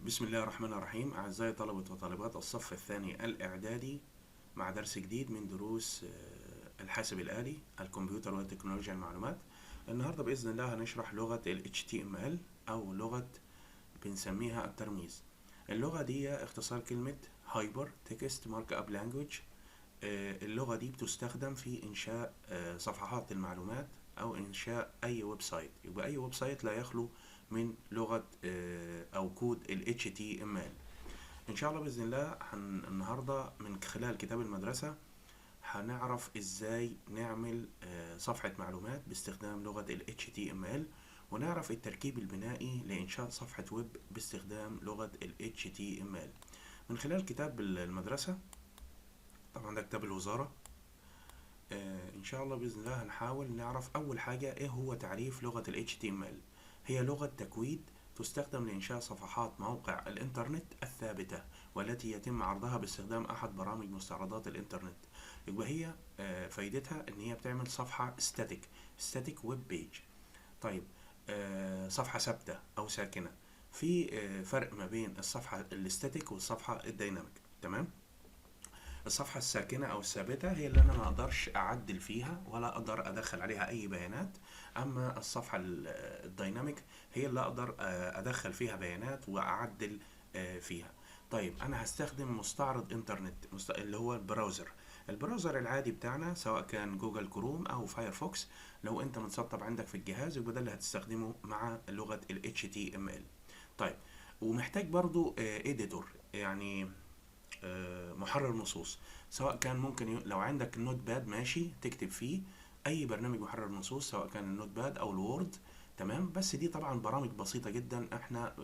بسم الله الرحمن الرحيم. أعزائي طلبة وطالبات الصف الثاني الإعدادي، مع درس جديد من دروس الحاسب الآلي، الكمبيوتر وتكنولوجيا المعلومات. النهاردة بإذن الله هنشرح لغة ال HTML أو لغة بنسميها الترميز. اللغة دي اختصار كلمة Hyper Text Markup Language. اللغة دي بتستخدم في إنشاء صفحات المعلومات أو إنشاء أي ويب سايت. يبقى أي ويب سايت لا يخلو من لغة أو كود ال HTML. إن شاء الله بإذن الله النهاردة من خلال كتاب المدرسة هنعرف إزاي نعمل صفحة معلومات باستخدام لغة ال HTML، ونعرف التركيب البنائي لإنشاء صفحة ويب باستخدام لغة ال HTML من خلال كتاب المدرسة. طبعا ده كتاب الوزارة. إن شاء الله بإذن الله هنحاول نعرف أول حاجة إيه هو تعريف لغة ال HTML. هي لغة تكويد تستخدم لإنشاء صفحات موقع الإنترنت الثابتة، والتي يتم عرضها باستخدام أحد برامج مستعرضات الإنترنت. يبقى هي فايدتها إن هي بتعمل صفحة static web page. طيب، صفحة ثابتة أو ساكنة. في فرق ما بين الصفحة الستاتيك والصفحة الديناميك. تمام. الصفحة الساكنة أو الثابتة هي اللي أنا ما أقدرش أعدل فيها ولا أقدر أدخل عليها أي بيانات. أما الصفحة الديناميك هي اللي أقدر أدخل فيها بيانات وأعدل فيها. طيب، أنا هستخدم مستعرض إنترنت اللي هو البراوزر العادي بتاعنا، سواء كان جوجل كروم أو فايرفوكس. لو أنت متسطب عندك في الجهاز يبقى ده اللي هتستخدمه مع لغة ال HTML. طيب، ومحتاج برضو إديتور، يعني محرر نصوص. سواء كان ممكن لو عندك النوت باد ماشي تكتب فيه اي برنامج محرر نصوص، سواء كان النوت باد او الوورد. تمام. بس دي طبعا برامج بسيطة جدا، احنا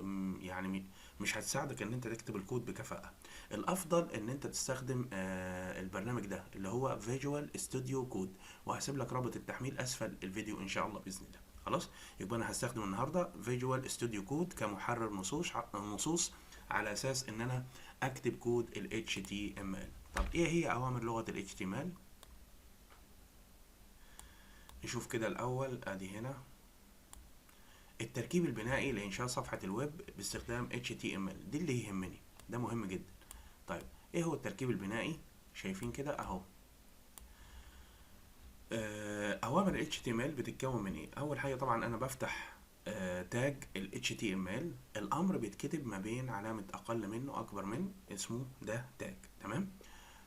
يعني مش هتساعدك ان انت تكتب الكود بكفاءة. الافضل ان انت تستخدم البرنامج ده اللي هو فيجوال ستوديو كود، وهسيب لك رابط التحميل اسفل الفيديو ان شاء الله باذن الله. خلاص، يبقى انا هستخدم النهارده فيجوال ستوديو كود كمحرر نصوص على اساس ان انا اكتب كود ال HTML. طب ايه هي اوامر لغة ال HTML؟ نشوف كده الاول. ادي هنا التركيب البنائي لانشاء صفحة الويب باستخدام HTML، دي اللي يهمني، ده مهم جدا. طيب، ايه هو التركيب البنائي؟ شايفين كده اهو. اوامر ال HTML بتتكون من ايه؟ اول حاجة طبعا انا بفتح تاج ال HTML. الامر بيتكتب ما بين علامة اقل منه اكبر من، اسمه ده تاج. تمام.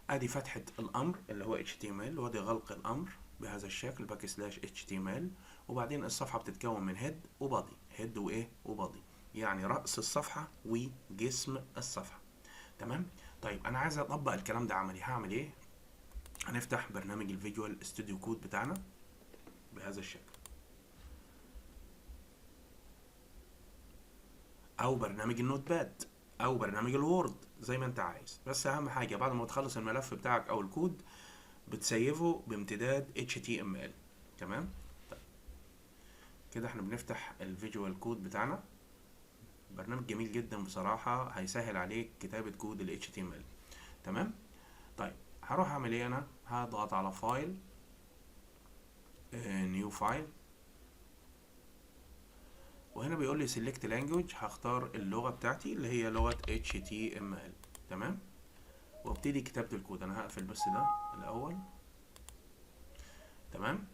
ادي فتحة الامر اللي هو HTML، وادي غلق الامر بهذا الشكل باك سلاش HTML. وبعدين الصفحة بتتكون من هيد وبادي، هيد وايه وبادي، يعني رأس الصفحة وجسم الصفحة. تمام. طيب، انا عايز اطبق الكلام ده عملي، هعمل ايه؟ هنفتح برنامج الفيجوال ستوديو كود بتاعنا بهذا الشكل، او برنامج النوت باد، او برنامج الوورد، زي ما انت عايز. بس اهم حاجة بعد ما تخلص الملف بتاعك او الكود بتسيفه بامتداد HTML. تمام. طيب، كده احنا بنفتح الفيجوال كود بتاعنا. برنامج جميل جدا بصراحة، هيسهل عليك كتابة كود ال HTML. تمام. طيب، هروح اعمل ايه؟ انا هضغط على فايل، نيو فايل، وهنا بيقول لي سيلكت لانجويج. هختار اللغة بتاعتي اللي هي لغة HTML. تمام. وابتدي كتابة الكود. انا هقفل بس ده الاول. تمام.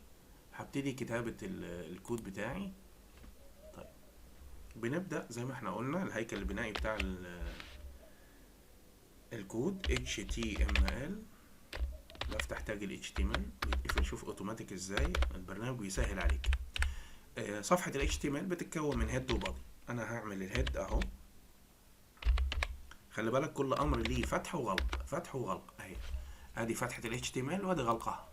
هبتدي كتابة الكود بتاعي. طيب، بنبدأ زي ما احنا قلنا الهيكل البنائي بتاع الكود HTML. بفتح تاج ال HTML بيتقفل. شوف اوتوماتيك ازاي البرنامج بيسهل عليك. صفحة ال HTML بتتكون من هيد وبادي. انا هعمل الهيد اهو. خلي بالك كل امر ليه فتح وغلق، فتح وغلق اهي. ادي فتحة ال HTML وادي غلقها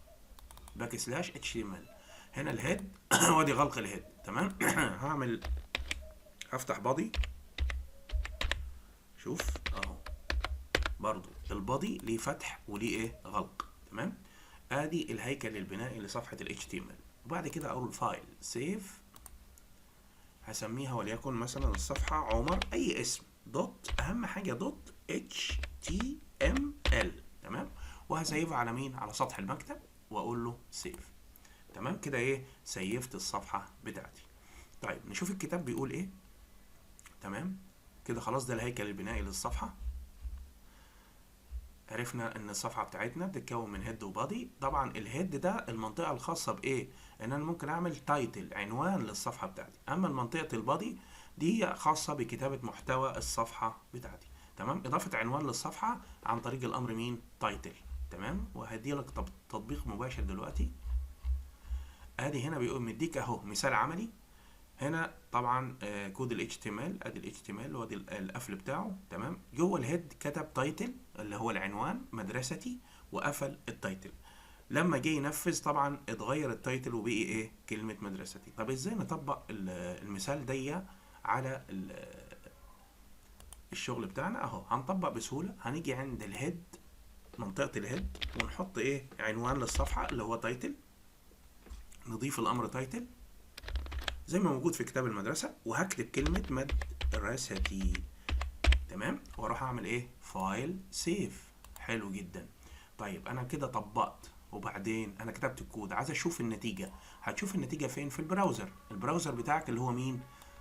باك سلاش HTML. هنا الهيد وادي غلق الهيد. تمام. هفتح بادي. شوف اهو، برضو البادي ليه فتح وليه ايه غلق. تمام. ادي الهيكل البنائي لصفحة ال HTML. وبعد كده اقول فايل سيف، هسميها وليكن مثلا الصفحة عمر، اي اسم، دوت، اهم حاجة دوت HTML. تمام. وهسيفها على مين؟ على سطح المكتب، واقول له سيف. تمام كده، ايه، سيفت الصفحة بتاعتي. طيب، نشوف الكتاب بيقول ايه. تمام. كده خلاص ده الهيكل البنائي للصفحة. عرفنا ان الصفحة بتاعتنا بتتكون من هيد وبادي. طبعا الهيد ده المنطقة الخاصة بايه، ان انا ممكن اعمل تايتل عنوان للصفحة بتاعتي، اما منطقة البادي دي خاصة بكتابة محتوى الصفحة بتاعتي. تمام، اضافة عنوان للصفحة عن طريق الامر مين، تايتل. تمام، وهدي لك تطبيق مباشر دلوقتي. ادي هنا بيقول مديك اهو مثال عملي. هنا طبعا كود ال HTML، ادي ال HTML وادي القفل بتاعه. تمام، جوه الهيد كتب تايتل اللي هو العنوان مدرستي، وقفل التايتل. لما جه ينفذ طبعا اتغير التايتل وبقي ايه، كلمة مدرستي. طب ازاي نطبق المثال ده على الشغل بتاعنا؟ اهو هنطبق بسهولة. هنيجي عند الهيد، منطقة الهيد، ونحط ايه، عنوان للصفحة اللي هو تايتل. نضيف الامر تايتل زي ما موجود في كتاب المدرسة، وهكتب كلمة مدرستي. تمام، واروح اعمل ايه، فايل سيف. حلو جدا. طيب انا كده طبقت، وبعدين انا كتبت الكود، عايز اشوف النتيجة. هتشوف النتيجة فين؟ في البراوزر. البراوزر بتاعك اللي هو مين،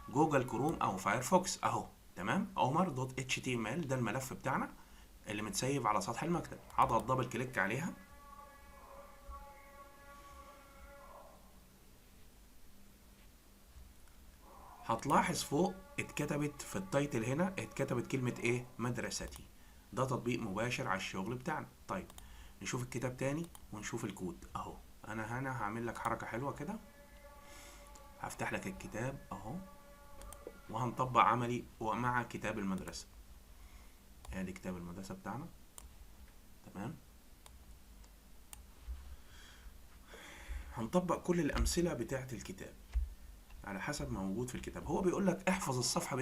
جوجل كروم او فايرفوكس اهو. تمام، omar.html ده الملف بتاعنا اللي متسيب على سطح المكتب. هضغط دبل كليك عليها. هتلاحظ فوق اتكتبت في التايتل هنا، اتكتبت كلمة ايه، مدرستي. ده تطبيق مباشر على الشغل بتاعنا. طيب نشوف الكتاب تاني ونشوف الكود اهو. انا هنا هعمل لك حركة حلوة كده، هفتح لك الكتاب اهو، وهنطبق عملي ومع كتاب المدرسة. ادي كتاب المدرسة بتاعنا. تمام، هنطبق كل الامثلة بتاعت الكتاب على حسب ما موجود في الكتاب. هو بيقول لك احفظ الصفحة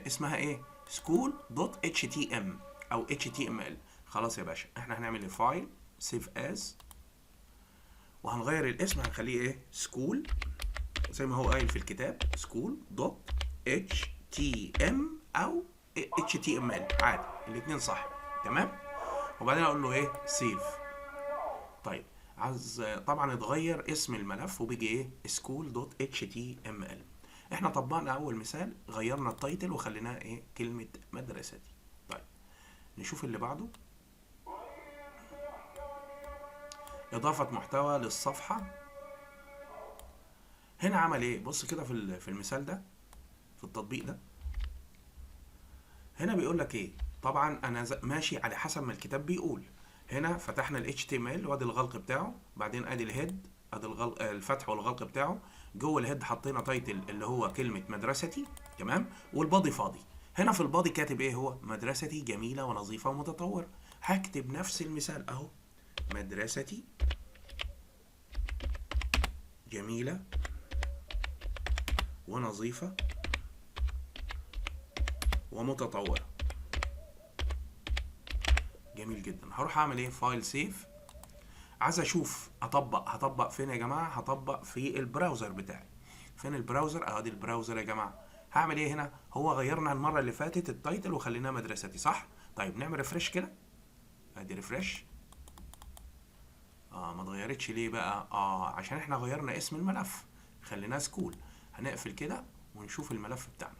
اسمها ايه، school.htm او html. خلاص يا باشا، احنا هنعمل فايل سيف از، وهنغير الاسم، هنخليه ايه، school زي ما هو قايل في الكتاب، school.htm او html عادي، الاتنين صح. تمام، وبعدين اقول له ايه، سيف. طيب عايز طبعا اتغير اسم الملف وبيجي ايه، school.html. احنا طبقنا اول مثال، غيرنا التايتل وخليناه ايه، كلمة مدرستي. طيب نشوف اللي بعده، اضافة محتوى للصفحة. هنا عمل ايه، بص كده في المثال ده، في التطبيق ده. هنا بيقول لك ايه، طبعا انا ماشي على حسب ما الكتاب بيقول. هنا فتحنا ال HTML وادي الغلق بتاعه، بعدين ادي الهيد، ادي الفتح والغلق بتاعه. جوه الهيد حطينا تايتل اللي هو كلمة مدرستي. تمام، والبادي فاضي. هنا في البادي كاتب ايه، هو مدرستي جميلة ونظيفة ومتطورة. هكتب نفس المثال اهو، مدرستي جميلة ونظيفة ومتطورة. جميل جدا. هروح اعمل ايه، فايل سيف. عايز اشوف هطبق فين يا جماعه، هطبق في البراوزر بتاعي. فين البراوزر، ادي البراوزر يا جماعه. هعمل ايه هنا، هو غيرنا المره اللي فاتت التايتل وخليناه مدرستي صح. طيب نعمل ريفرش كده، ادي ريفرش. ما اتغيرتش ليه بقى، عشان احنا غيرنا اسم الملف، خليناه سكول. هنقفل كده ونشوف الملف بتاعنا.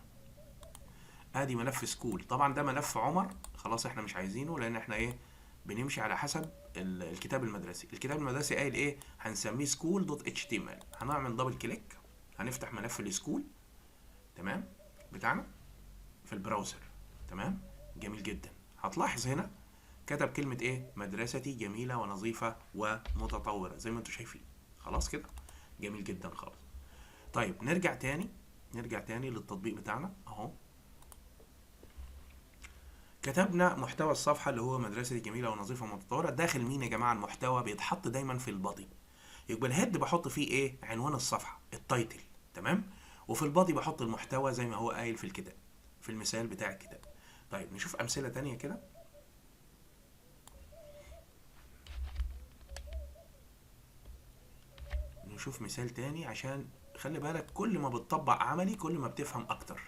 ادي ملف سكول، طبعا ده ملف عمر، خلاص احنا مش عايزينه، لان احنا ايه، بنمشي على حسب الكتاب المدرسي. الكتاب المدرسي قايل ايه، هنسميه school.html. هنعمل دبل كليك، هنفتح ملف السكول. تمام، بتاعنا في البراوزر. تمام، جميل جدا. هتلاحظ هنا كتب كلمة ايه، مدرستي جميلة ونظيفة ومتطورة زي ما انتم شايفين. خلاص كده، جميل جدا خالص. طيب نرجع تاني للتطبيق بتاعنا اهو. كتبنا محتوى الصفحة اللي هو مدرستي جميلة ونظيفة ومتطورة. داخل مين يا جماعة، المحتوى بيتحط دايما في البادي. يبقى الهيد بحط فيه ايه، عنوان الصفحة، التايتل. تمام، وفي البادي بحط المحتوى زي ما هو قايل في الكتاب، في المثال بتاع الكتاب. طيب نشوف امثلة تانية كده. نشوف مثال تاني، عشان خلي بالك كل ما بتطبق عملي كل ما بتفهم اكتر.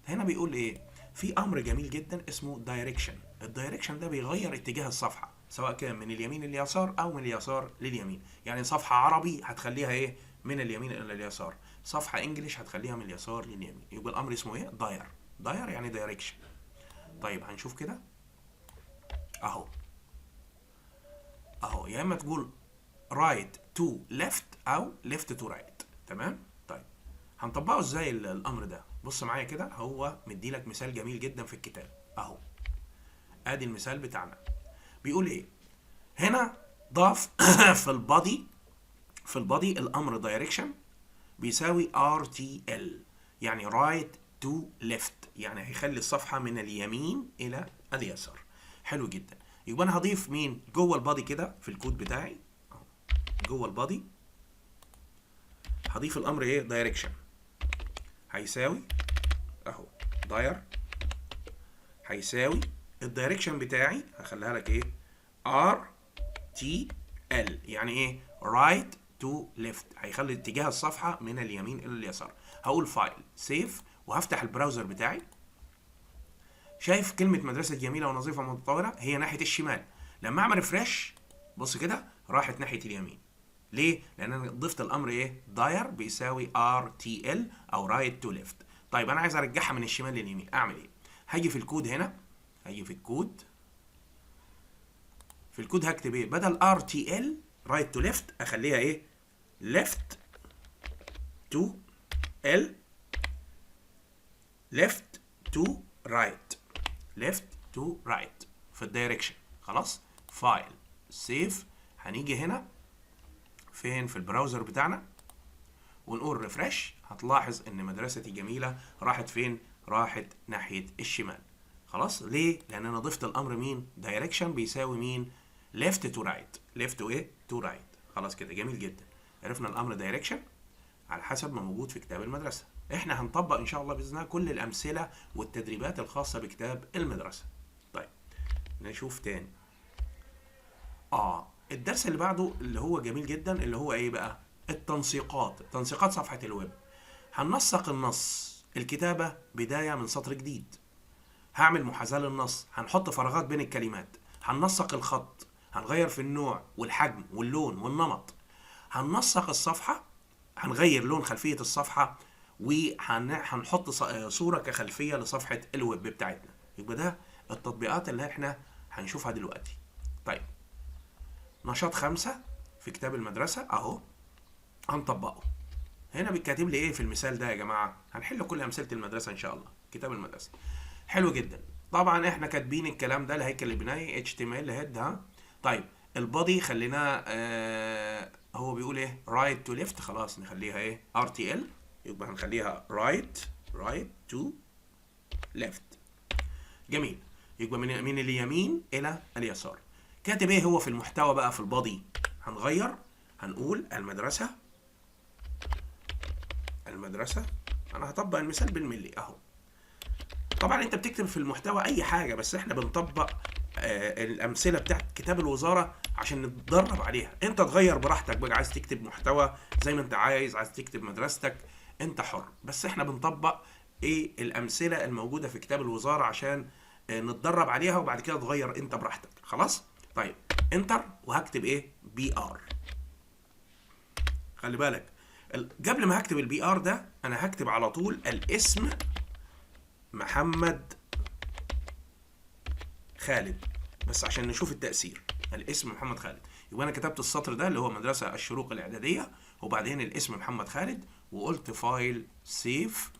هنا بيقول ايه، في امر جميل جدا اسمه دايركشن. الدايركشن ده بيغير اتجاه الصفحة، سواء كان من اليمين لليسار او من اليسار لليمين. يعني صفحة عربي هتخليها من اليمين الى اليسار، صفحة انجليش هتخليها من اليسار لليمين. يبقى الامر اسمه داير. داير يعني دايركشن. طيب هنشوف كده اهو، اهو يا اما تقول رايت تو ليفت او ليفت تو رايت. تمام. طيب هنطبقه ازاي الامر ده؟ بص معايا كده، هو مديلك مثال جميل جدا في الكتاب اهو. ادي المثال بتاعنا، بيقول ايه هنا؟ ضاف في البادي، في البادي الامر دايركشن بيساوي RTL، يعني رايت تو ليفت، يعني هيخلي الصفحه من اليمين الى اليسار. حلو جدا. يبقى انا هضيف مين جوه البادي كده في الكود بتاعي؟ جوه البادي هضيف الامر ايه؟ دايركشن هيساوي اهو، داير هيساوي الدايركشن بتاعي هخليها لك ايه؟ RTL، يعني ايه؟ رايت تو ليفت، هيخلي اتجاه الصفحه من اليمين الى اليسار. هقول فايل سيف وهفتح البراوزر بتاعي. شايف كلمه مدرسه جميله ونظيفه متطوره؟ هي ناحيه الشمال. لما اعمل ريفرش بص كده راحت ناحيه اليمين. ليه؟ لان انا ضفت الامر ايه؟ داير بيساوي RTL او رايت تو ليفت. طيب انا عايز ارجعها من الشمال لليمين، اعمل ايه؟ هاجي في الكود هنا، هاجي في الكود، في الكود هكتب ايه؟ بدل RTL رايت تو ليفت اخليها ايه؟ ليفت تو ال ليفت تو رايت، ليفت تو رايت في الدايركشن. خلاص. فايل سيف. هنيجي هنا فين؟ في البراوزر بتاعنا ونقول ريفرش. هتلاحظ ان مدرستي جميله راحت فين؟ راحت ناحيه الشمال. خلاص. ليه؟ لان انا ضفت الامر مين؟ دايركشن بيساوي مين؟ ليفت تو رايت، ليفت وايه؟ تو رايت. خلاص كده جميل جدا. عرفنا الامر دايركشن على حسب ما موجود في كتاب المدرسه. احنا هنطبق ان شاء الله باذن الله كل الامثله والتدريبات الخاصه بكتاب المدرسه. طيب نشوف تاني. الدرس اللي بعده اللي هو جميل جدا، اللي هو ايه بقى؟ التنسيقات. تنسيقات صفحه الويب. هننسق النص، الكتابه بدايه من سطر جديد. هعمل محاذاه للنص، هنحط فراغات بين الكلمات. هننسق الخط، هنغير في النوع والحجم واللون والنمط. هننسق الصفحه، هنغير لون خلفيه الصفحه، وهنحط صوره كخلفيه لصفحه الويب بتاعتنا. يبقى ده التطبيقات اللي احنا هنشوفها دلوقتي. طيب نشاط 5 في كتاب المدرسة اهو هنطبقه. هنا بيتكاتب لي ايه في المثال ده يا جماعة؟ هنحل كل امثلة المدرسة ان شاء الله. كتاب المدرسة حلو جدا. طبعا احنا كاتبين الكلام ده الهيكل البنائي HTML هيد. ها طيب البادي خليناه هو بيقول ايه؟ رايت تو ليفت، خلاص نخليها ايه؟ RTL. يبقى هنخليها رايت تو ليفت. جميل. يبقى من اليمين الى اليسار. كاتب ايه هو في المحتوى بقى في البادي؟ هنغير، هنقول المدرسة انا هطبق المثال بالملي اهو. طبعا انت بتكتب في المحتوى اي حاجة، بس احنا بنطبق الامثلة بتاعت كتاب الوزارة عشان نتدرب عليها. انت تغير براحتك بقى، عايز تكتب محتوى زي ما انت عايز تكتب مدرستك، انت حر. بس احنا بنطبق ايه؟ الامثلة الموجودة في كتاب الوزارة عشان نتدرب عليها، وبعد كده تغير انت براحتك. خلاص. طيب انتر وهكتب ايه؟ BR. خلي بالك قبل ما هكتب الBR ده انا هكتب على طول الاسم محمد خالد، بس عشان نشوف التأثير. الاسم محمد خالد. يبقى انا كتبت السطر ده اللي هو مدرسة الشروق الإعدادية، وبعدين الاسم محمد خالد، وقلت فايل سيف،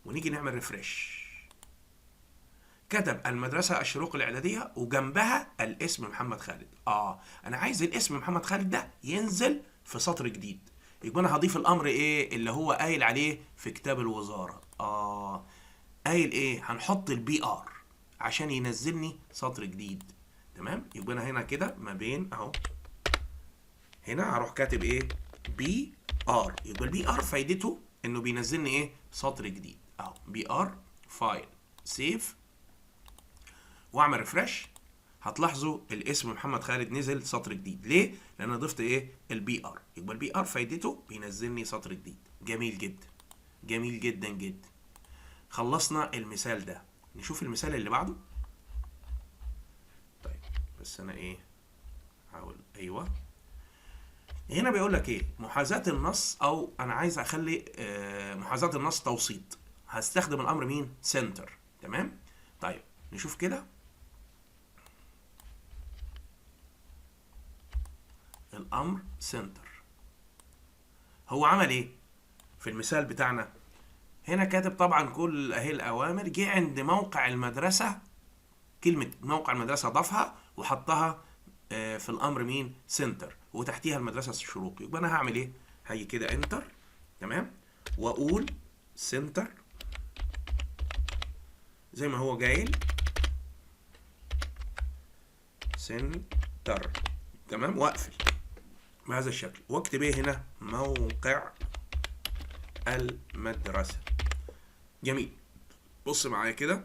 ونيجي نعمل ريفرش. كتب المدرسة الشروق الإعدادية وجنبها الاسم محمد خالد. أنا عايز الاسم محمد خالد ده ينزل في سطر جديد. يبقى أنا هضيف الأمر إيه اللي هو قايل عليه في كتاب الوزارة. قايل إيه؟ هنحط BR عشان ينزلني سطر جديد. تمام. يبقى أنا هنا كده ما بين أهو، هنا هروح كاتب إيه؟ BR. يبقى BR فايدته إنه بينزلني إيه؟ سطر جديد أهو. BR فايل سيف واعمل ريفرش. هتلاحظوا الاسم محمد خالد نزل سطر جديد. ليه؟ لان انا ضفت ايه؟ BR. يبقى BR فايدته بينزلني سطر جديد. جميل جدا، جميل جدا جدا. خلصنا المثال ده. نشوف المثال اللي بعده. طيب بس انا ايه هحاول. ايوه هنا بيقول لك ايه؟ محاذاة النص، او انا عايز اخلي محاذاة النص توسيط. هستخدم الامر مين؟ سنتر. تمام. طيب نشوف كده الامر سنتر هو عمل ايه في المثال بتاعنا. هنا كاتب طبعا كل اهي الاوامر، جه عند موقع المدرسه، كلمه موقع المدرسه ضافها وحطها في الامر مين؟ سنتر، وتحتيها المدرسه الشروق. يبقى انا هعمل ايه؟ هاجي كده انتر، تمام، واقول سنتر زي ما هو جايل سنتر، تمام، واقفل بهذا الشكل، واكتب ايه هنا؟ موقع المدرسه. جميل. بص معايا كده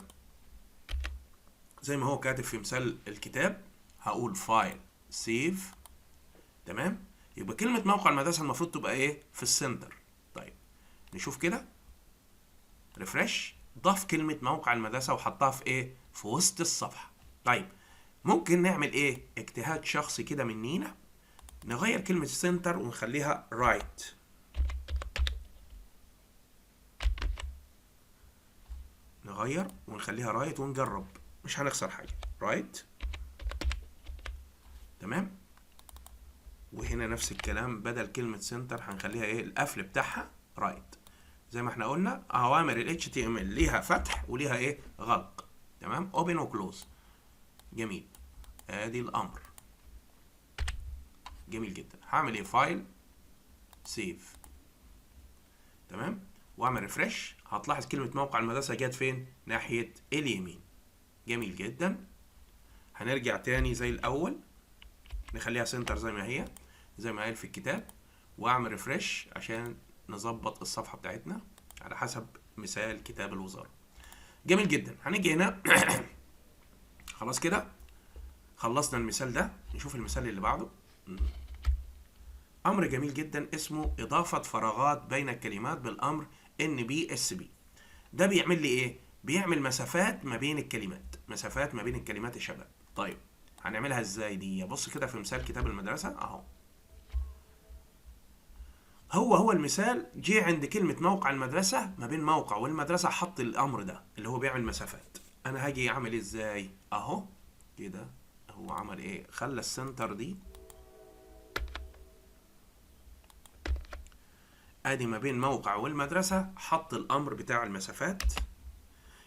زي ما هو كاتب في مثال الكتاب، هقول فايل سيف، تمام. يبقى كلمة موقع المدرسة المفروض تبقى ايه؟ في السنتر. طيب نشوف كده ريفرش، ضاف كلمة موقع المدرسة وحطها في ايه؟ في وسط الصفحة. طيب ممكن نعمل ايه؟ اجتهاد شخصي كده منينا، نغير كلمة سنتر ونخليها رايت. نغير ونخليها رايت ونجرب، مش هنخسر حاجة. رايت، تمام. وهنا نفس الكلام، بدل كلمة سنتر هنخليها ايه؟ القفل بتاعها رايت. زي ما احنا قلنا اوامر ال HTML ليها فتح وليها ايه؟ غلق، تمام، اوبن وكلوز. جميل. ادي الامر. جميل جدا. هعمل ايه؟ فايل سيف، تمام، واعمل ريفرش. هتلاحظ كلمة موقع المدرسة جت فين؟ ناحية اليمين. جميل جدا. هنرجع تاني زي الاول، نخليها سنتر زي ما هي، زي ما قال في الكتاب، واعمل ريفرش عشان نظبط الصفحة بتاعتنا على حسب مثال كتاب الوزارة. جميل جدا. هنيجي هنا خلاص كده خلصنا المثال ده، نشوف المثال اللي بعده. امر جميل جدا اسمه اضافة فراغات بين الكلمات بالامر NBSB. ده بيعمل لي ايه؟ بيعمل مسافات ما بين الكلمات، مسافات ما بين الكلمات يا شباب. طيب هنعملها ازاي دي؟ بص كده في مثال كتاب المدرسة اهو، هو المثال جه عند كلمة موقع المدرسة، ما بين موقع والمدرسة حط الأمر ده اللي هو بيعمل مسافات. أنا هاجي أعمل إزاي؟ أهو كده هو عمل إيه؟ خلى السنتر دي أدي ما بين موقع والمدرسة، حط الأمر بتاع المسافات.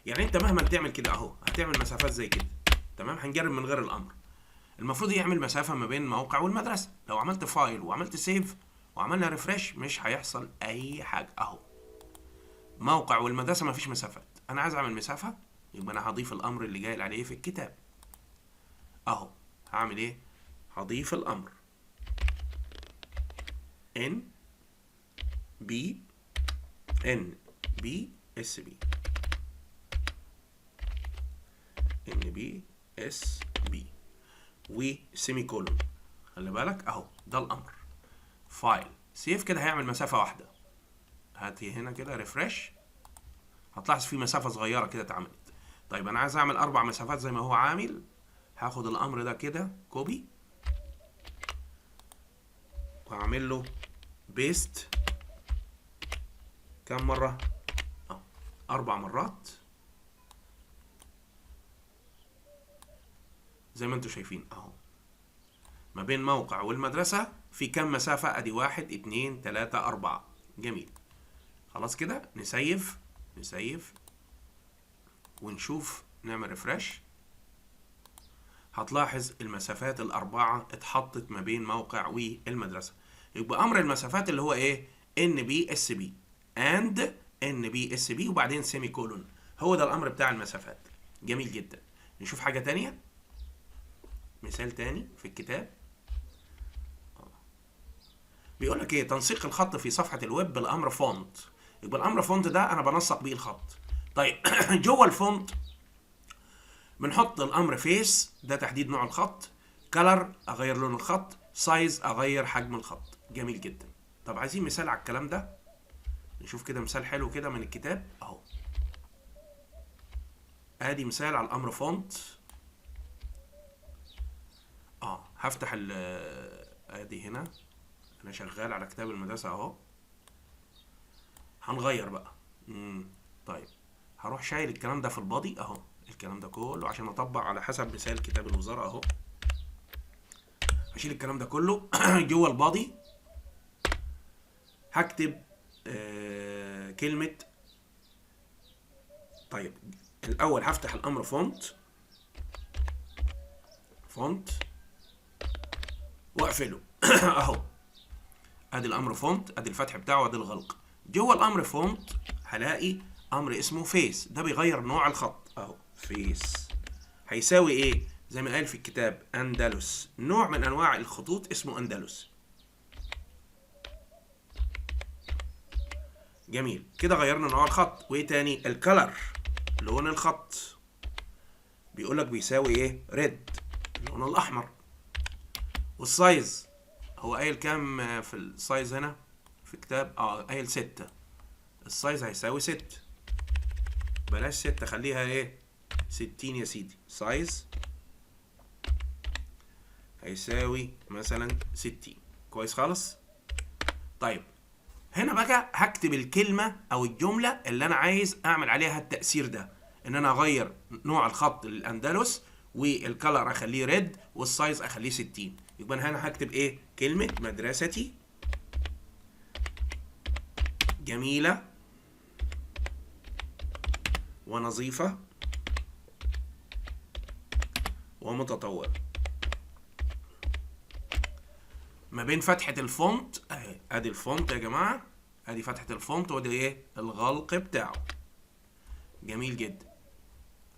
يعني أنت مهما تعمل كده أهو هتعمل مسافات زي كده، تمام. هنجرب من غير الأمر. المفروض يعمل مسافة ما بين موقع والمدرسة. لو عملت فايل وعملت سيف وعملنا ريفرش مش هيحصل أي حاجة. أهو موقع والمدرسة مفيش مسافات. أنا عايز أعمل مسافة، يبقى أنا هضيف الأمر اللي جاي عليه في الكتاب. أهو هعمل إيه؟ هضيف الأمر NBSB وسيمي كولون. خلي بالك أهو ده الأمر. فايل سيف كده هيعمل مسافة واحدة. هاتي هنا كده ريفرش، هتلاحظ في مسافة صغيرة كده اتعملت. طيب أنا عايز أعمل 4 مسافات زي ما هو عامل. هاخد الأمر ده كده كوبي وهعمل له بيست. كم مرة؟ 4 مرات زي ما انتوا شايفين اهو. ما بين موقع والمدرسة في كم مسافة؟ ادي 1 2 3 4. جميل. خلاص كده نسيف ونشوف، نعمل ريفرش. هتلاحظ المسافات ال4 اتحطت ما بين موقع والمدرسة. يبقى امر المسافات اللي هو ايه؟ NBSB and NBSB وبعدين سيمي كولون، هو ده الامر بتاع المسافات. جميل جدا. نشوف حاجة تانية، مثال تاني في الكتاب. بيقول لك ايه؟ تنسيق الخط في صفحة الويب بالامر فونت. يبقى الامر فونت ده انا بنسق بيه الخط. طيب جوه الفونت بنحط الامر فيس، ده تحديد نوع الخط، كلر اغير لون الخط، سايز اغير حجم الخط. جميل جدا. طب عايزين مثال على الكلام ده، نشوف كده مثال حلو كده من الكتاب اهو. ادي مثال على الامر فونت. هفتح ادي هنا انا شغال على كتاب المدرسة اهو. هنغير بقى. طيب هروح شايل الكلام ده في البادي اهو، الكلام ده كله عشان اطبق على حسب مثال كتاب الوزاره اهو. هشيل الكلام ده كله جوه البادي هكتب كلمه. طيب الاول هفتح الامر فونت واقفله اهو. ادي الامر فونت، ادي الفتح بتاعه وادي الغلق. جوه الامر فونت هلاقي امر اسمه فيس، ده بيغير نوع الخط اهو. فيس هيساوي ايه؟ زي ما قال في الكتاب اندلس، نوع من انواع الخطوط اسمه اندلس. جميل كده غيرنا نوع الخط. وايه تاني؟ الكلر، لون الخط، بيقول لك بيساوي ايه؟ ريد، اللون الاحمر. والسايز هو قايل كام في السايز هنا في الكتاب؟ قايل 6. السايز هيساوي 6، بلاش 6 خليها ايه؟ 60 يا سيدي. سايز هيساوي مثلا 60. كويس خالص. طيب هنا بقى هكتب الكلمة او الجملة اللي انا عايز اعمل عليها التأثير ده، ان انا اغير نوع الخط للاندلس، والكلر اخليه ريد، والسايز اخليه 60. يبقى انا هنا هكتب ايه؟ كلمة مدرستي جميلة ونظيفة ومتطورة. ما بين فتحة الفونت اهي، ادي الفونت يا جماعة، ادي فتحة الفونت وادي ايه؟ الغلق بتاعه. جميل جدا.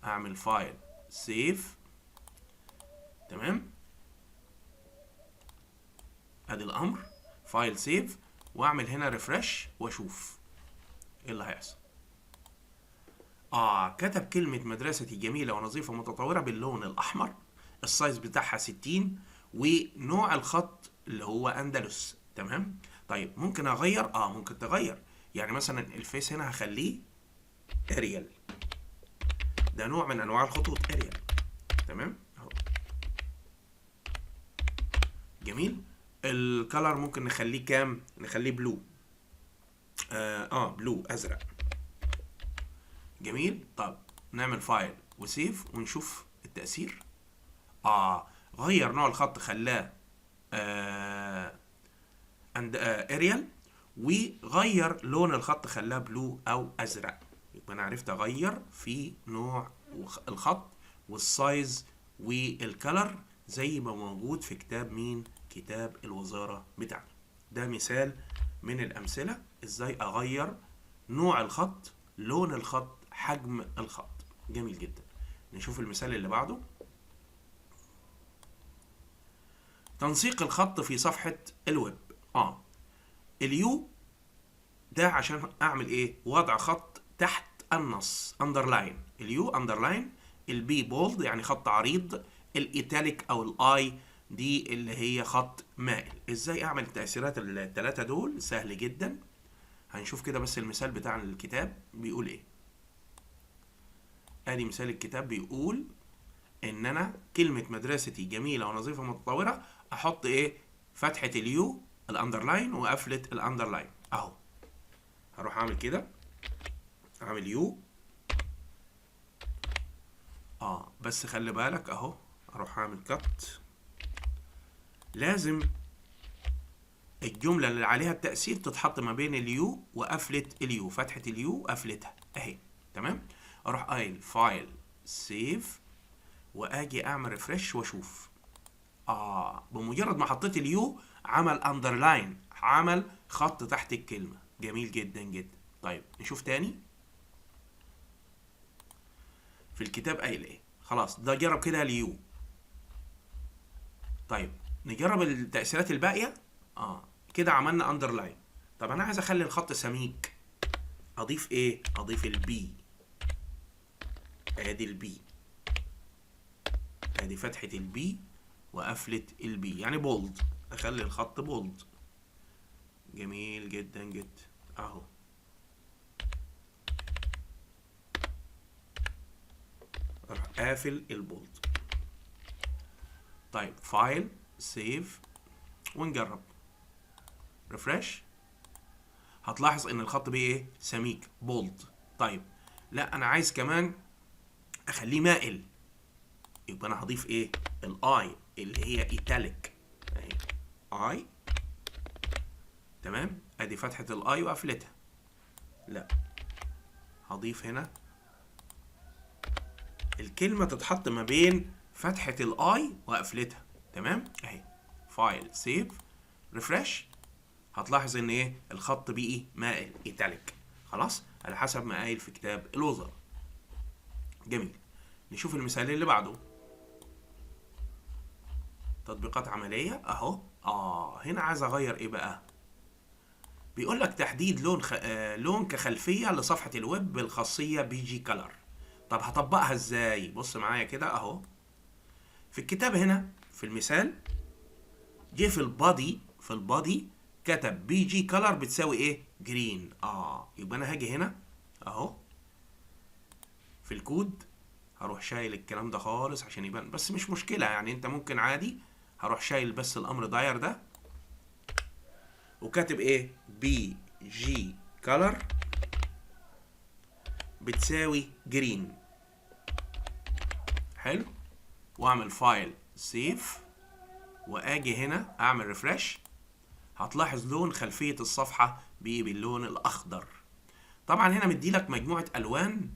اعمل فايل سيف، تمام. ادي الامر فايل سيف، واعمل هنا ريفرش واشوف ايه اللي هيحصل. كتب كلمة مدرستي جميلة ونظيفة ومتطورة باللون الأحمر، السايز بتاعها 60، ونوع الخط اللي هو أندلس، تمام. طيب ممكن أغير؟ ممكن تغير. يعني مثلا الفيس هنا هخليه أريال، ده نوع من أنواع الخطوط أريال، تمام أهو. جميل. الكلر ممكن نخليه كام؟ نخليه بلو. بلو أزرق. جميل. طب نعمل فايل وسيف ونشوف التأثير. غير نوع الخط خلاه اريال، وغير لون الخط خلاه بلو او ازرق. يبقى انا عرفت اغير في نوع الخط والسايز والكلر زي ما موجود في كتاب مين؟ كتاب الوزارة بتاعنا. ده مثال من الامثلة ازاي اغير نوع الخط، لون الخط، حجم الخط. جميل جدا. نشوف المثال اللي بعده. تنسيق الخط في صفحة الويب. اليو ده عشان اعمل ايه؟ وضع خط تحت النص، اندرلاين. اليو اندرلاين، البي بولد يعني خط عريض، الايتاليك او الاي دي اللي هي خط مائل. ازاي اعمل التأثيرات الثلاثة دول؟ سهل جدا. هنشوف كده بس المثال بتاع الكتاب بيقول ايه. ادي مثال الكتاب بيقول ان انا كلمة مدرستي جميلة ونظيفة ومتطورة احط ايه؟ فتحة اليو الاندرلاين وقفلة الاندرلاين اهو. هروح اعمل كده، اعمل يو بس خلي بالك اهو. اروح اعمل كات، لازم الجملة اللي عليها التأثير تتحط ما بين اليو وقفلة اليو، فتحة اليو وقفلتها اهي، تمام. اروح قايل فايل سيف واجي اعمل ريفرش واشوف. بمجرد ما حطيت اليو عمل اندرلاين، عمل خط تحت الكلمة. جميل جدا جدا. طيب نشوف تاني في الكتاب قايل ايه. خلاص ده جرب كده اليو. طيب نجرب التأثيرات الباقية. كده عملنا اندرلاين. طب انا عايز اخلي الخط سميك، اضيف ايه؟ اضيف البي. ادي البي، ادي فتحة البي وقفلة البي، يعني بولد، اخلي الخط بولد. جميل جدا جدا اهو. اروح قافل البولد. طيب فايل سيف ونجرب ريفرش. هتلاحظ ان الخط بيه ايه؟ سميك بولد. طيب لا انا عايز كمان اخليه مائل، يبقى انا هضيف ايه؟ الاي اللي هي ايتاليك اهي، اي. تمام، ادي فتحة الاي وقفلتها. لا، هضيف هنا الكلمة تتحط ما بين فتحة الاي وقفلتها. تمام اهي، فايل سيف ريفرش، هتلاحظ ان ايه؟ الخط بقي مائل ايتاليك، خلاص على حسب ما قايل في كتاب الوزارة. جميل. نشوف المثال اللي بعده. تطبيقات عملية اهو. هنا عايز اغير ايه بقى؟ بيقول لك تحديد لون كخلفية لصفحة الويب بالخاصية بي جي كلر. طب هطبقها ازاي؟ بص معايا كده اهو. في الكتاب هنا في المثال جه في البادي كتب بي جي كلر بتساوي ايه؟ جرين. يبقى انا هاجي هنا اهو في الكود، هروح شايل الكلام ده خالص عشان يبان، بس مش مشكلة يعني، انت ممكن عادي. هروح شايل بس الامر داير ده وكاتب ايه؟ بي جي كلر بتساوي جرين. حلو. واعمل فايل سيف واجي هنا اعمل ريفرش، هتلاحظ لون خلفية الصفحة باللون الاخضر. طبعا هنا مديلك مجموعة الوان،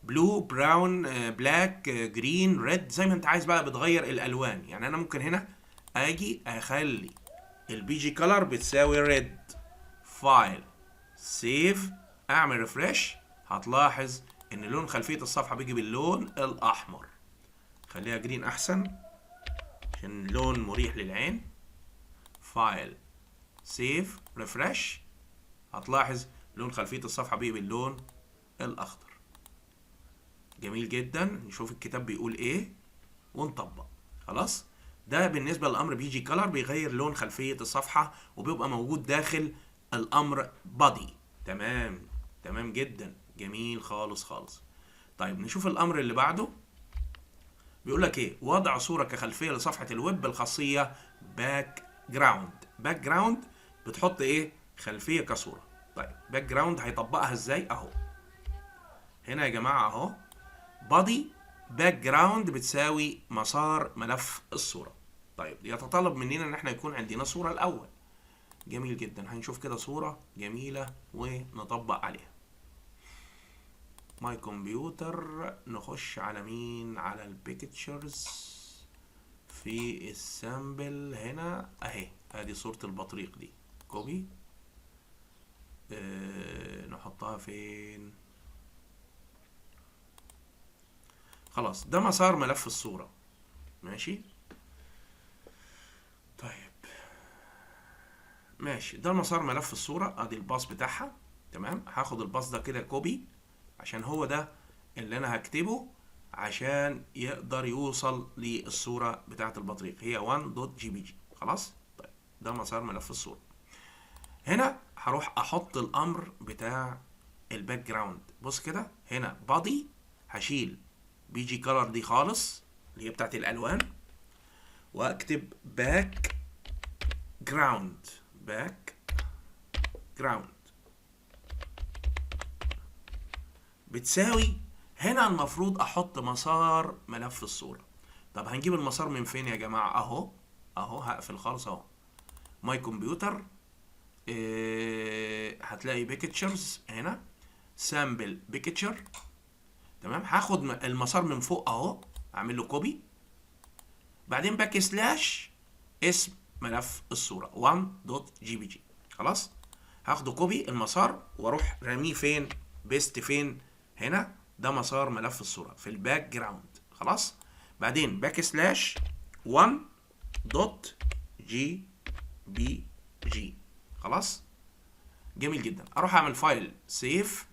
بلو، براون، بلاك، جرين، ريد، زي ما انت عايز بقى بتغير الالوان. يعني انا ممكن هنا اجي اخلي البي جي كلر بتساوي ريد، فايل سيف اعمل ريفرش، هتلاحظ ان لون خلفية الصفحة بيجي باللون الاحمر. خليها جرين احسن عشان لون مريح للعين. فايل سيف ريفرش، هتلاحظ لون خلفية الصفحة بيجي باللون الاخضر. جميل جدا. نشوف الكتاب بيقول ايه ونطبق. خلاص، ده بالنسبة للامر بي جي كلر بيغير لون خلفية الصفحة وبيبقى موجود داخل الامر بادي. تمام، تمام جدا، جميل خالص خالص. طيب نشوف الامر اللي بعده. بيقول لك ايه؟ وضع صورة كخلفية لصفحة الويب بالخاصية باك جراوند. باك جراوند بتحط ايه؟ خلفية كصورة. طيب باك جراوند هيطبقها ازاي؟ اهو هنا يا جماعة اهو، بادي باك جراوند بتساوي مسار ملف الصورة. طيب يتطلب مننا ان احنا يكون عندنا صورة الاول. جميل جدا، هنشوف كده صورة جميلة ونطبق عليها. ماي كمبيوتر، نخش على مين؟ على البيكتشرز في السامبل هنا اهي، ادي صورة البطريق دي، كوبي. نحطها فين؟ خلاص ده مسار ملف الصورة. ماشي. طيب ماشي، ده مسار ملف الصورة، ادي الباص بتاعها. تمام، هاخد الباص ده كده كوبي عشان هو ده اللي انا هكتبه عشان يقدر يوصل للصورة بتاعة البطريق، هي 1.jpg. خلاص. طيب ده مسار ملف الصورة. هنا هروح احط الامر بتاع الباك جراوند. بص كده هنا بادي، هشيل بي جي كلر دي خالص اللي هي بتاعت الالوان، واكتب باك جراوند. باك جراوند بتساوي، هنا المفروض احط مسار ملف الصورة. طب هنجيب المسار من فين يا جماعة؟ اهو هقفل خالص اهو، ماي كمبيوتر، هتلاقي بيكتشرز هنا، سامبل بيكتشر. تمام، هاخد المسار من فوق اهو، اعمل له كوبي، بعدين باك سلاش اسم ملف الصورة 1.jpg. خلاص، هاخده كوبي المسار واروح راميه فين؟ بيست فين؟ هنا ده مسار ملف الصورة في الباك جراوند. خلاص، بعدين باك سلاش 1.jpg. خلاص، جميل جدا. اروح اعمل فايل سيف،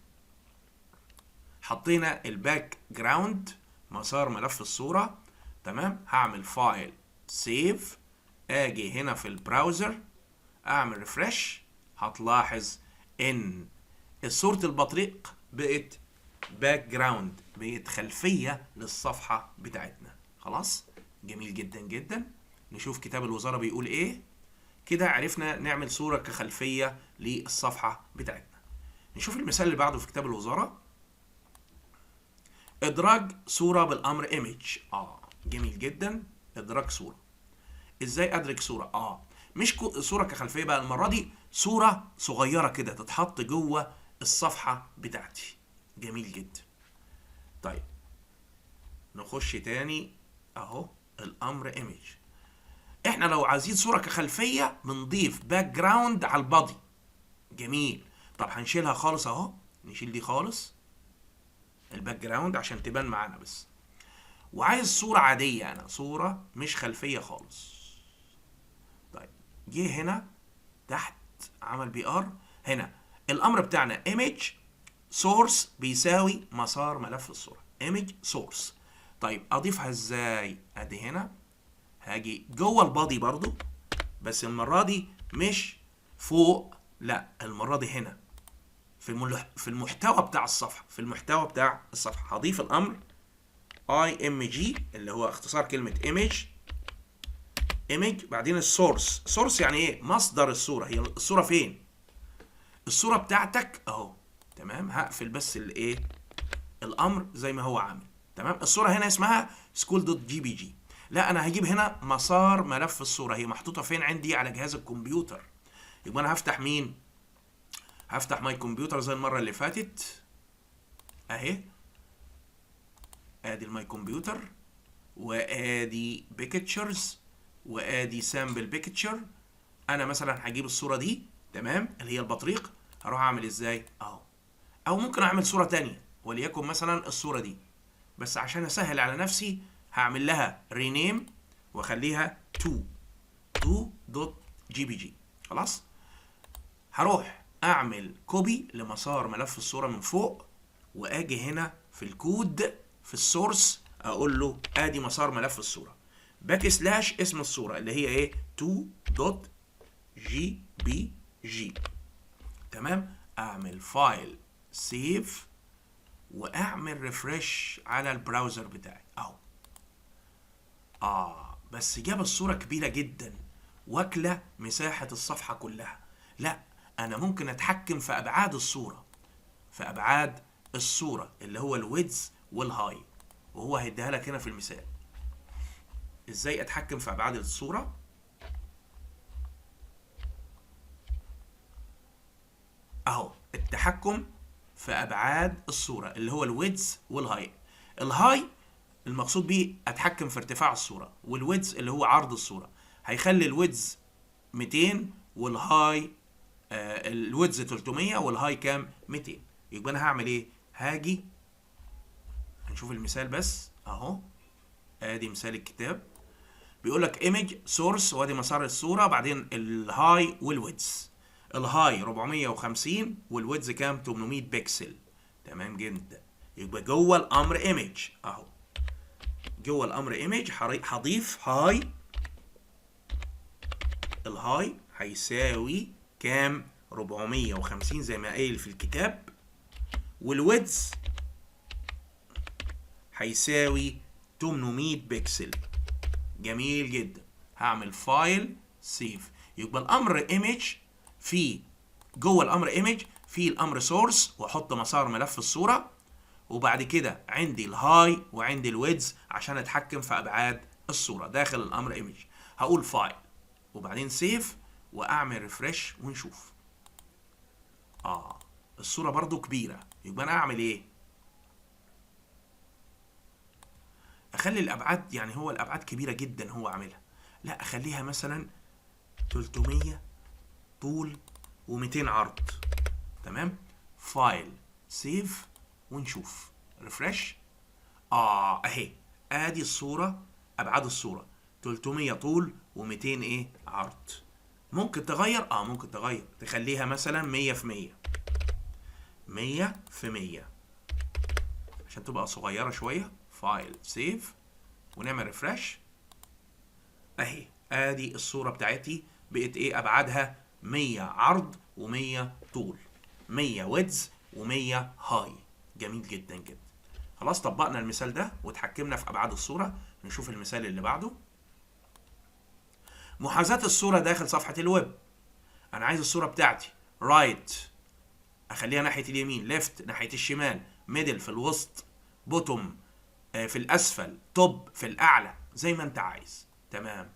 حطينا الباك جراوند مسار ملف الصورة. تمام، هعمل فايل سيف، اجي هنا في البراوزر اعمل ريفرش، هتلاحظ ان صورة البطريق بقت باك جراوند، بقت خلفية للصفحة بتاعتنا. خلاص، جميل جدا جدا. نشوف كتاب الوزارة بيقول ايه. كده عرفنا نعمل صورة كخلفية للصفحة بتاعتنا. نشوف المثال اللي بعده في كتاب الوزارة. ادراج صورة بالامر image. جميل جدا. ادراج صورة. ازاي ادرج صورة؟ مش صورة كخلفية بقى، المرة دي صورة صغيرة كده تتحط جوه الصفحة بتاعتي. جميل جدا. طيب نخش تاني اهو الامر image. احنا لو عايزين صورة كخلفية بنضيف باك جراوند على البادي. جميل. طب هنشيلها خالص اهو، نشيل دي خالص الباك جراوند عشان تبان معانا بس. وعايز صورة عادية، انا صورة مش خلفية خالص. طيب جه هنا تحت عمل بي ار. هنا الامر بتاعنا image source بيساوي مسار ملف الصورة image source. طيب اضيفها ازاي؟ ادي هنا هاجي جوه البادي برضو، بس المرة دي مش فوق، لا المرة دي هنا في المحتوى بتاع الصفحة. في المحتوى بتاع الصفحة هضيف الامر img اللي هو اختصار كلمة image بعدين السورس. سورس يعني ايه؟ مصدر الصورة. هي الصورة فين؟ الصورة بتاعتك اهو. تمام. هقفل بس الايه الامر زي ما هو عامل. تمام. الصورة هنا اسمها school.jpg. لا انا هجيب هنا مسار ملف الصورة. هي محطوطة فين عندي؟ على جهاز الكمبيوتر. يبقى انا هفتح مين؟ هفتح ماي كمبيوتر زي المرة اللي فاتت اهي. ادي الماي كمبيوتر، وادي بيكتشرز، وادي سامبل بيكتشر. انا مثلا هجيب الصورة دي، تمام، اللي هي البطريق. هروح اعمل ازاي اهو. او ممكن اعمل صورة تانية وليكن مثلا الصورة دي، بس عشان اسهل على نفسي هعمل لها رينيم واخليها 2.jpg. خلاص. هروح اعمل كوبي لمسار ملف الصورة من فوق، واجي هنا في الكود في السورس اقول له ادي مسار ملف الصورة باك سلاش اسم الصورة اللي هي ايه 2.jpg. تمام. اعمل فايل سيف واعمل ريفرش على البراوزر بتاعي اهو. بس جاب الصورة كبيرة جدا واكلة مساحة الصفحة كلها. لا انا ممكن اتحكم في ابعاد الصورة، في ابعاد الصورة اللي هو الويدز والهاي، وهو هيديها لك هنا في المثال. ازاي اتحكم في ابعاد الصورة؟ اهو التحكم في ابعاد الصورة اللي هو الويدز والهاي. الهاي المقصود بيه اتحكم في ارتفاع الصورة، والويدز اللي هو عرض الصورة. هيخلي الويدز 200 والهاي الويدز 300 والهاي كام 200. يبقى انا هعمل ايه؟ هاجي هنشوف المثال بس اهو. ادي مثال الكتاب بيقول لك ايمج سورس وادي مسار الصورة، بعدين الهاي والويدز. الهاي 450 والويدز كام 800 بكسل. تمام جدا. يبقى جوه الامر ايمج اهو، جوه الامر ايمج هضيف هاي. الهاي هيساوي كام 450 زي ما قايل في الكتاب، والويدز هيساوي 800 بكسل. جميل جدا. هعمل فايل سيف. يبقى الامر ايمج في جوه الامر ايمج في الامر سورس، واحط مسار ملف الصوره، وبعد كده عندي الهاي وعندي الويدز عشان اتحكم في ابعاد الصوره داخل الامر ايمج. هقول فايل وبعدين سيف واعمل ريفرش ونشوف. الصوره برضو كبيره. يبقى انا اعمل ايه؟ اخلي الابعاد، يعني هو الابعاد كبيره جدا هو عاملها، لا اخليها مثلا 300 طول و200 عرض. تمام. فايل سيف ونشوف ريفرش. اهي ادي الصوره، ابعاد الصوره 300 طول و200 ايه عرض. ممكن تغير ممكن تغير، تخليها مثلا 100 في 100 100 في 100 عشان تبقى صغيره شويه. فايل سيف ونعمل ريفرش. اهي ادي الصوره بتاعتي بقت ايه ابعادها 100 عرض و100 طول، 100 ويدز و100 هاي. جميل جدا جدا. خلاص طبقنا المثال ده وتحكمنا في ابعاد الصوره. نشوف المثال اللي بعده. محاذاة الصوره داخل صفحه الويب. انا عايز الصوره بتاعتي رايت اخليها ناحيه اليمين، ليفت ناحيه الشمال، ميدل في الوسط، بوتوم في الاسفل، توب في الاعلى، زي ما انت عايز. تمام.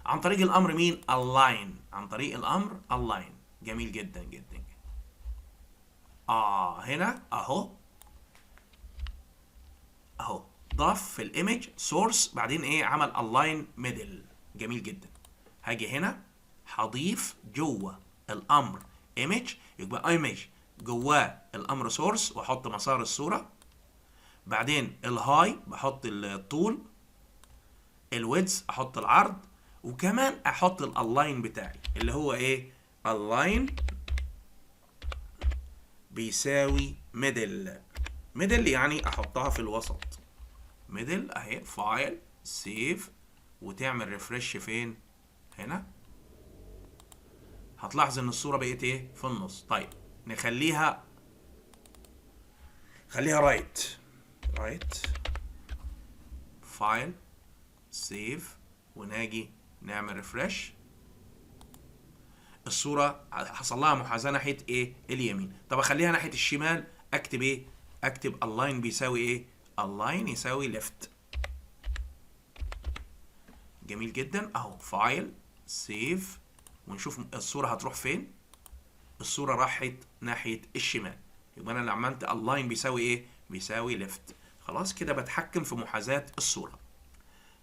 عن طريق الامر مين؟ align. عن طريق الامر align. جميل جدا جدا. هنا اهو ضاف في الايمج سورس، بعدين ايه؟ عمل align middle. جميل جدا. هاجي هنا هضيف جوه الامر ايمج، يبقى ايمج جواه الامر سورس، واحط مسار الصوره. بعدين الهاي بحط الطول، الويدز احط العرض، وكمان احط الالاين بتاعي اللي هو ايه؟ الاين بيساوي ميدل. ميدل يعني احطها في الوسط. ميدل اهي. فايل، سيف، وتعمل ريفرش فين؟ هنا. هتلاحظ ان الصورة بقت ايه؟ في النص. طيب نخليها، خليها رايت. فايل، سيف، وناجي نعمل ريفرش. الصورة حصل لها محاذاة ناحية ايه؟ اليمين. طب اخليها ناحية الشمال، اكتب ايه؟ اكتب align بيساوي ايه؟ align يساوي left. جميل جدا. اهو فايل، سيف، ونشوف الصورة هتروح فين. الصورة راحت ناحية الشمال، يبقى انا اللي عملت align بيساوي ايه؟ بيساوي left. خلاص كده بتحكم في محاذاة الصورة.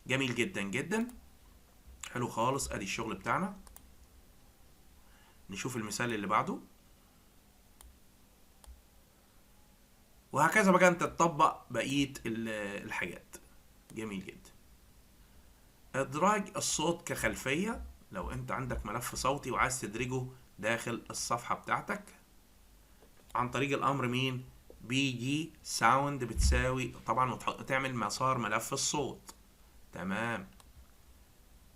جميل جدا جدا. حلو خالص. ادي الشغل بتاعنا. نشوف المثال اللي بعده. وهكذا بقى انت تطبق بقية الحاجات. جميل جدا. ادراج الصوت كخلفية. لو انت عندك ملف صوتي وعايز تدرجه داخل الصفحة بتاعتك، عن طريق الامر مين؟ بي جي ساوند بتساوي طبعا، وتعمل مسار ملف الصوت. تمام.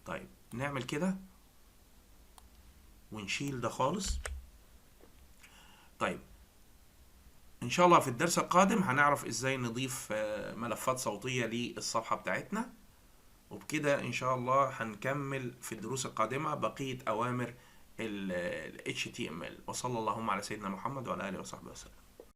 طيب نعمل كده ونشيل ده خالص. طيب ان شاء الله في الدرس القادم هنعرف ازاي نضيف ملفات صوتية للصفحة بتاعتنا، وبكده ان شاء الله هنكمل في الدروس القادمة بقية اوامر ال HTML. وصلى اللهم على سيدنا محمد وعلى اله وصحبه وسلم.